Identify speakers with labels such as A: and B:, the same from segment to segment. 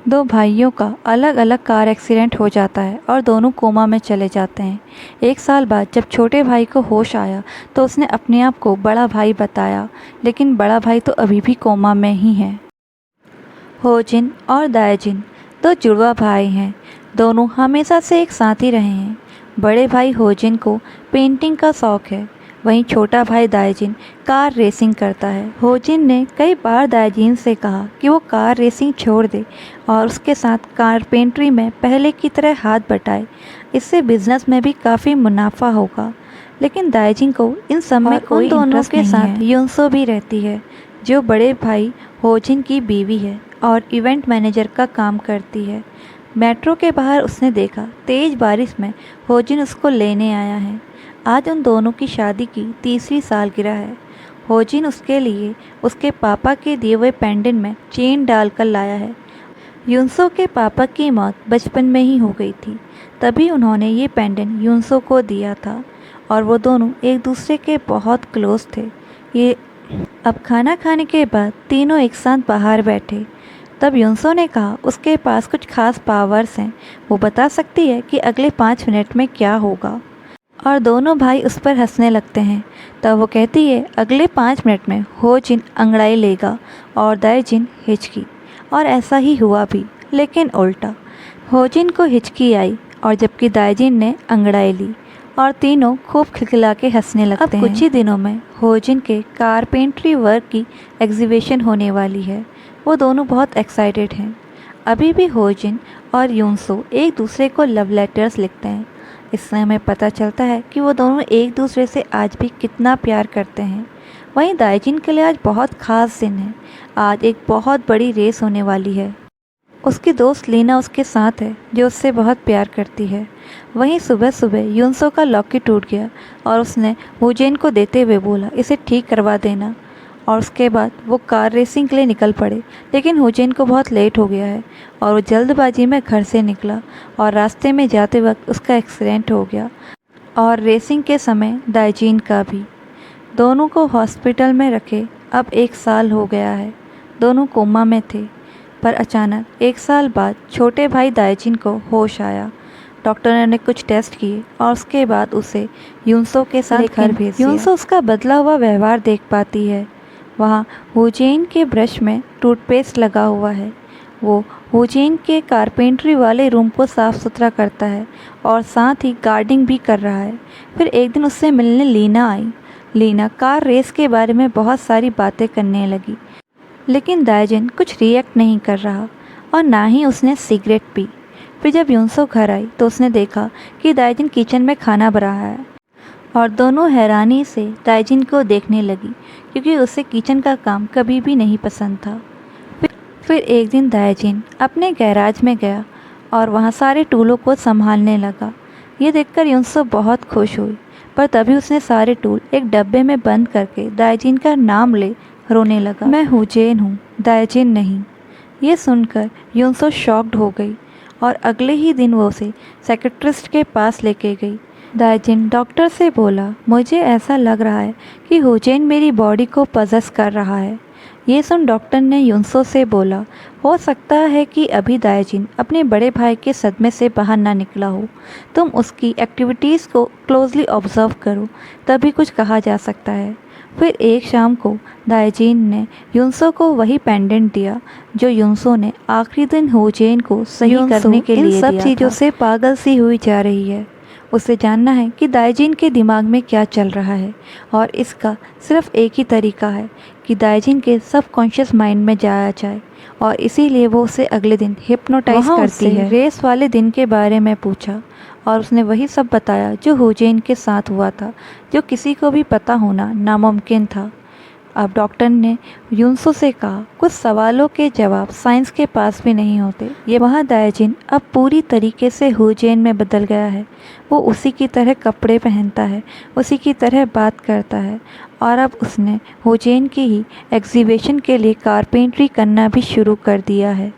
A: दो भाइयों का अलग अलग कार एक्सीडेंट हो जाता है और दोनों कोमा में चले जाते हैं। 1 साल बाद जब छोटे भाई को होश आया तो उसने अपने आप को बड़ा भाई बताया, लेकिन बड़ा भाई तो अभी भी कोमा में ही है। होजिन और दायजिन दो जुड़वा भाई हैं। दोनों हमेशा से एक साथ ही रहे हैं। बड़े भाई होजिन को पेंटिंग का शौक़ है, वहीं छोटा भाई दायजिन कार रेसिंग करता है। होजिन ने कई बार दायजिन से कहा कि वो कार रेसिंग छोड़ दे और उसके साथ कारपेंट्री में पहले की तरह हाथ बटाए। इससे बिजनेस में भी काफ़ी मुनाफा होगा, लेकिन दायजिन को इन सब में कोई इंटरेस्ट नहीं है। साथ युनसो भी रहती है, जो बड़े भाई होजिन की बीवी है और इवेंट मैनेजर का काम करती है। मेट्रो के बाहर उसने देखा तेज़ बारिश में होजिन उसको लेने आया है। आज उन दोनों की शादी की 3वीं सालगिरह है। होजिन उसके लिए उसके पापा के दिए हुए पेंडेंट में चेन डालकर लाया है। युनसो के पापा की मौत बचपन में ही हो गई थी, तभी उन्होंने ये पेंडेंट युनसो को दिया था और वो दोनों एक दूसरे के बहुत क्लोज थे। ये अब खाना खाने के बाद तीनों एक साथ बाहर बैठे। तब युनसो ने कहा उसके पास कुछ खास पावर्स हैं, वो बता सकती है कि अगले 5 मिनट में क्या होगा। और दोनों भाई उस पर हंसने लगते हैं। तब वो कहती है अगले 5 मिनट में होजिन अंगड़ाई लेगा और दायजिन हिचकी। और ऐसा ही हुआ भी, लेकिन उल्टा। होजिन को हिचकी आई और जबकि दायजिन ने अंगड़ाई ली और तीनों खूब खिलखिला के हंसने लगते हैं। कुछ ही दिनों में होजिन के कारपेंट्री वर्क की एग्जीबिशन होने वाली है। वो दोनों बहुत एक्साइटेड हैं। अभी भी होजिन और युनसो एक दूसरे को लव लेटर्स लिखते हैं। इससे हमें पता चलता है कि वो दोनों एक दूसरे से आज भी कितना प्यार करते हैं। वहीं दायजिन के लिए आज बहुत ख़ास दिन है। आज एक बहुत बड़ी रेस होने वाली है। उसकी दोस्त लीना उसके साथ है, जो उससे बहुत प्यार करती है। वहीं सुबह सुबह युनसो का लॉकेट टूट गया और उसने होजिन को देते हुए बोला इसे ठीक करवा देना। और उसके बाद वो कार रेसिंग के लिए निकल पड़े, लेकिन होजिन को बहुत लेट हो गया है और वो जल्दबाजी में घर से निकला और रास्ते में जाते वक्त उसका एक्सीडेंट हो गया और रेसिंग के समय दायजिन का भी। दोनों को हॉस्पिटल में रखे अब 1 साल हो गया है। दोनों कोमा में थे, पर अचानक 1 साल बाद छोटे भाई दायजिन को होश आया। डॉक्टर ने कुछ टेस्ट किए और उसके बाद उसे युनसो के साथ घर भेज दिया। युनसो उसका बदला हुआ व्यवहार देख पाती है। वहाँ होजिन के ब्रश में टूथपेस्ट लगा हुआ है। वो होजिन के कारपेंट्री वाले रूम को साफ़ सुथरा करता है और साथ ही गार्डनिंग भी कर रहा है। फिर एक दिन उससे मिलने लीना आई। लीना कार रेस के बारे में बहुत सारी बातें करने लगी, लेकिन दायजिन कुछ रिएक्ट नहीं कर रहा और ना ही उसने सिगरेट पी। फिर जब युनसो घर आई तो उसने देखा कि दायजिन किचन में खाना बना रहा है और दोनों हैरानी से दायजिन को देखने लगी, क्योंकि उसे किचन का काम कभी भी नहीं पसंद था। फिर एक दिन दायजिन अपने गैराज में गया और वहाँ सारे टूलों को संभालने लगा। ये देखकर युनसो बहुत खुश हुई, पर तभी उसने सारे टूल एक डब्बे में बंद करके दायजिन का नाम ले रोने लगा। मैं होजिन हूँ, दायजिन नहीं। ये सुनकर युनसो शॉक्ड हो गई और अगले ही दिन वो उसे साइकियाट्रिस्ट के पास लेके गई। दायजिन डॉक्टर से बोला मुझे ऐसा लग रहा है कि होजिन मेरी बॉडी को पजेस कर रहा है। ये सुन डॉक्टर ने युनसो से बोला हो सकता है कि अभी दायजिन अपने बड़े भाई के सदमे से बाहर ना निकला हो। तुम उसकी एक्टिविटीज़ को क्लोजली ऑब्जर्व करो, तभी कुछ कहा जा सकता है। फिर एक शाम को दायजिन ने युनसो को वही पेंडेंट दिया जो युनसो ने आखिरी दिन होजिन को सही करने के लिए दिया था। इन सब चीज़ों से पागल सी हुई जा रही है। उसे जानना है कि दायजिन के दिमाग में क्या चल रहा है और इसका सिर्फ एक ही तरीका है कि दायजिन के सबकॉन्शियस माइंड में जाया जाए, और इसीलिए वो उसे अगले दिन हिप्नोटाइज करती है। रेस वाले दिन के बारे में पूछा और उसने वही सब बताया जो होजिन के साथ हुआ था, जो किसी को भी पता होना नामुमकिन था। अब डॉक्टर ने युनसो से कहा कुछ सवालों के जवाब साइंस के पास भी नहीं होते। ये वहाँ दायजिन अब पूरी तरीके से होजिन में बदल गया है। वो उसी की तरह कपड़े पहनता है, उसी की तरह बात करता है और अब उसने होजिन की ही एग्जीबिशन के लिए कारपेंट्री करना भी शुरू कर दिया है।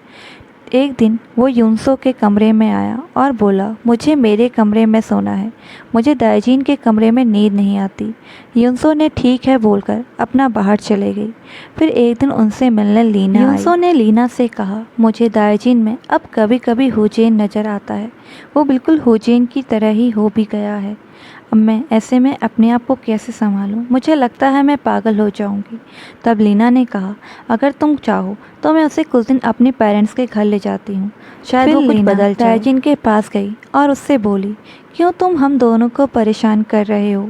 A: एक दिन वो युनसो के कमरे में आया और बोला, मुझे मेरे कमरे में सोना है, मुझे दाइजिन के कमरे में नींद नहीं आती। युनसो ने ठीक है बोलकर अपना बाहर चले गई। फिर एक दिन उनसे मिलने लीना आई। युनसो ने लीना से कहा, मुझे दाइजिन में अब कभी कभी हुजैन नज़र आता है, वो बिल्कुल हुजैन की तरह ही हो भी गया है। अब मैं ऐसे में अपने आप को कैसे संभालूं? मुझे लगता है मैं पागल हो जाऊंगी। तब लीना ने कहा, अगर तुम चाहो तो मैं उसे कुछ दिन अपने पेरेंट्स के घर ले जाती हूँ, शायद वो कुछ बदल जाए। दाइजिन के पास गई और उससे बोली, क्यों तुम हम दोनों को परेशान कर रहे हो?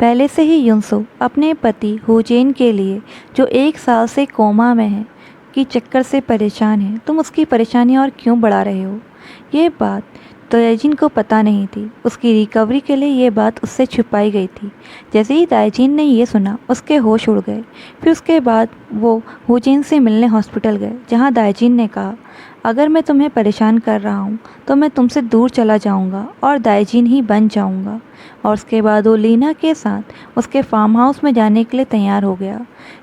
A: पहले से ही युनसो अपने पति हुजैन के लिए, जो 1 साल से कोमा में है, की चक्कर से परेशान है। तुम उसकी परेशानी और क्यों बढ़ा रहे हो? ये बात दाइजिन को पता नहीं थी। उसकी रिकवरी के लिए ये बात उससे छुपाई गई थी। जैसे ही दाइजिन ने ये सुना, उसके होश उड़ गए। फिर उसके बाद वो हुजैन से मिलने हॉस्पिटल गए, जहाँ दाइजिन ने कहा, अगर मैं तुम्हें परेशान कर रहा हूँ तो मैं तुमसे दूर चला जाऊँगा और दाइजिन ही बन जाऊँगा। और उसके बाद वो लीना के साथ उसके फार्म हाउस में जाने के लिए तैयार हो गया।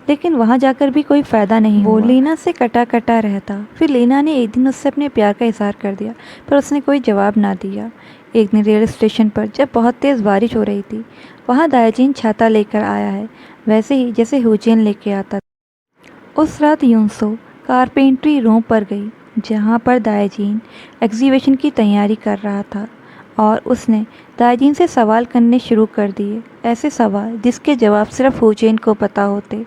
A: लेकिन वहाँ जाकर भी कोई फ़ायदा नहीं हुआ। वो लीना से कटा कटा रहता। फिर लीना ने एक दिन उससे अपने प्यार का इजहार कर दिया, पर उसने कोई जवाब ना दिया। एक दिन रेल स्टेशन पर जब बहुत तेज़ बारिश हो रही थी, वहाँ दाइजिन छाता लेकर आया है, वैसे ही जैसे हुजैन लेके आता था। उस रात युनसो कारपेंट्री रूम पर गई, जहाँ पर दाइजिन एग्जीबिशन की तैयारी कर रहा था, और उसने दाइजिन से सवाल करने शुरू कर दिए, ऐसे सवाल जिसके जवाब सिर्फ हुजैन को पता होते।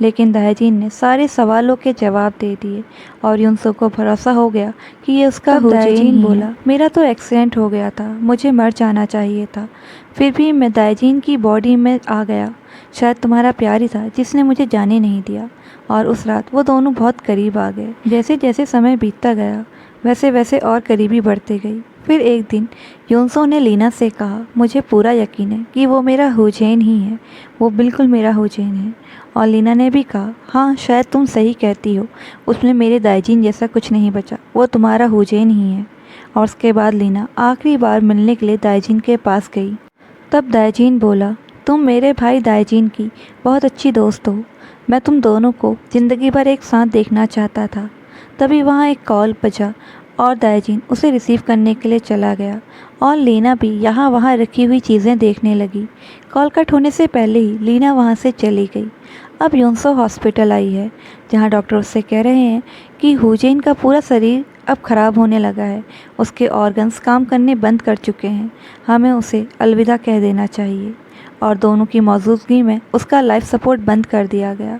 A: लेकिन दाइजिन ने सारे सवालों के जवाब दे दिए और युनसो को भरोसा हो गया कि ये उसका हुजैन ही बोला, मेरा तो एक्सीडेंट हो गया था, मुझे मर जाना चाहिए था, फिर भी मैं दाइजिन की बॉडी में आ गया। शायद तुम्हारा प्यार ही था जिसने मुझे जाने नहीं दिया। और उस रात वो दोनों बहुत करीब आ गए। जैसे जैसे समय बीतता गया, वैसे वैसे और करीबी बढ़ते गई। फिर एक दिन युनसो ने लीना से कहा, मुझे पूरा यकीन है कि वो मेरा हुजैन ही है, वो बिल्कुल मेरा हुजैन है। और लीना ने भी कहा, हाँ शायद तुम सही कहती हो, उसमें मेरे दाइजिन जैसा कुछ नहीं बचा, वो तुम्हारा हुजैन ही है। और उसके बाद लीना आखिरी बार मिलने के लिए दाइजिन के पास गई। तब दाइजिन बोला, तुम मेरे भाई दाइजिन की बहुत अच्छी दोस्त हो, मैं तुम दोनों को ज़िंदगी भर एक साथ देखना चाहता था। तभी वहाँ एक कॉल बजा और दाइजिन उसे रिसीव करने के लिए चला गया, और लीना भी यहाँ वहाँ रखी हुई चीज़ें देखने लगी। कॉल कट होने से पहले ही लीना वहाँ से चली गई। अब युनसो हॉस्पिटल आई है, जहाँ डॉक्टर उससे कह रहे हैं कि हुजैन का पूरा शरीर अब ख़राब होने लगा है, उसके ऑर्गन्स काम करने बंद कर चुके हैं, हमें उसे अलविदा कह देना चाहिए। और दोनों की मौजूदगी में उसका लाइफ सपोर्ट बंद कर दिया गया।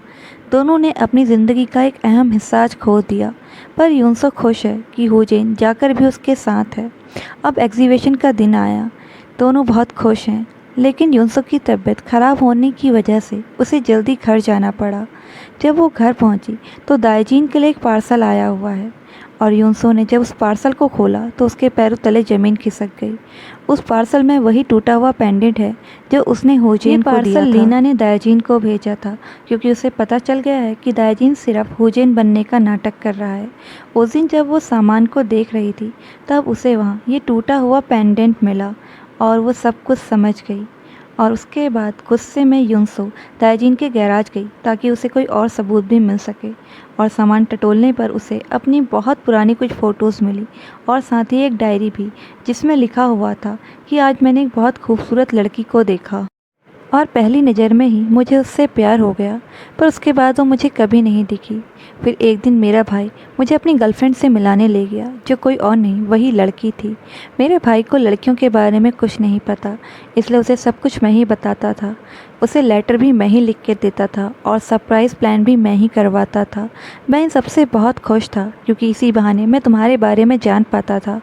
A: दोनों ने अपनी ज़िंदगी का एक अहम हिस्सा आज खो दिया, पर युनसो खुश है कि हुजैन जाकर भी उसके साथ है। अब एग्जीबिशन का दिन आया, दोनों बहुत खुश हैं, लेकिन युनसो की तबीयत ख़राब होने की वजह से उसे जल्दी घर जाना पड़ा। जब वो घर पहुंची तो दाइजिन के लिए एक पार्सल आया हुआ है, और युनसो ने जब उस पार्सल को खोला तो उसके पैरों तले ज़मीन खिसक गई। उस पार्सल में वही टूटा हुआ पेंडेंट है जो उसने हुजैन को दिया था। लीना ने दाइजिन को भेजा था, क्योंकि उसे पता चल गया है कि दाइजिन सिर्फ हुजैन बनने का नाटक कर रहा है। उस दिन जब वो सामान को देख रही थी, तब उसे वहाँ ये टूटा हुआ पेंडेंट मिला और वो सब कुछ समझ गई। और उसके बाद गुस्से में युनसो दाइजिन के गैराज गई ताकि उसे कोई और सबूत भी मिल सके। और सामान टटोलने पर उसे अपनी बहुत पुरानी कुछ फ़ोटोज़ मिली, और साथ ही एक डायरी भी, जिसमें लिखा हुआ था कि आज मैंने एक बहुत खूबसूरत लड़की को देखा और पहली नज़र में ही मुझे उससे प्यार हो गया, पर उसके बाद वो मुझे कभी नहीं दिखी। फिर एक दिन मेरा भाई मुझे अपनी गर्लफ्रेंड से मिलाने ले गया, जो कोई और नहीं वही लड़की थी। मेरे भाई को लड़कियों के बारे में कुछ नहीं पता, इसलिए उसे सब कुछ मैं ही बताता था। उसे लेटर भी मैं ही लिख के देता था और सरप्राइज़ प्लान भी मैं ही करवाता था। मैं इन सबसे बहुत खुश था, क्योंकि इसी बहाने मैं तुम्हारे बारे में जान पाता था।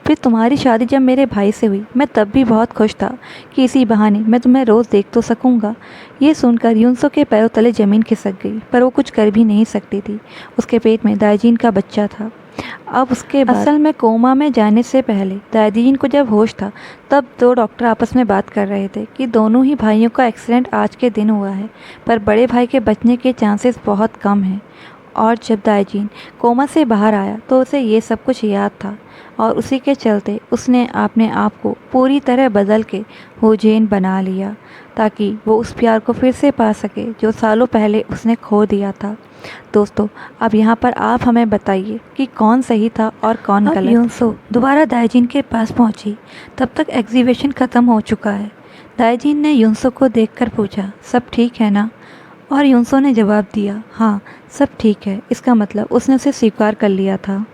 A: फिर तुम्हारी शादी जब मेरे भाई से हुई, मैं तब भी बहुत खुश था कि इसी बहाने मैं तुम्हें रोज़ देख तो सकूँगा। ये सुनकर युनसो के पैरों तले ज़मीन खिसक गई, पर वो कुछ कर भी नहीं सकती थी। उसके पेट में दाइजिन का बच्चा था। अब उसके बाद असल में कोमा में जाने से पहले दाइजिन को जब होश था, तब दो डॉक्टर आपस में बात कर रहे थे कि दोनों ही भाइयों का एक्सीडेंट आज के दिन हुआ है, पर बड़े भाई के बचने के चांसेस बहुत कम हैं। और जब दाइजिन कोमा से बाहर आया तो उसे ये सब कुछ याद था और उसी के चलते उसने अपने आप को पूरी तरह बदल के होजेन बना लिया ताकि वो उस प्यार को फिर से पा सके जो सालों पहले उसने खो दिया था। दोस्तों, अब यहाँ पर आप हमें बताइए कि कौन सही था और कौन गलत। यूनसो दोबारा दाइजिन के पास पहुँची। तब तक एग्जीबिशन ख़त्म हो चुका है। दाइजिन ने यूनसो को देखकर पूछा, सब ठीक है ना? और यूनसो ने जवाब दिया, हाँ सब ठीक है। इसका मतलब उसने उसे स्वीकार कर लिया था।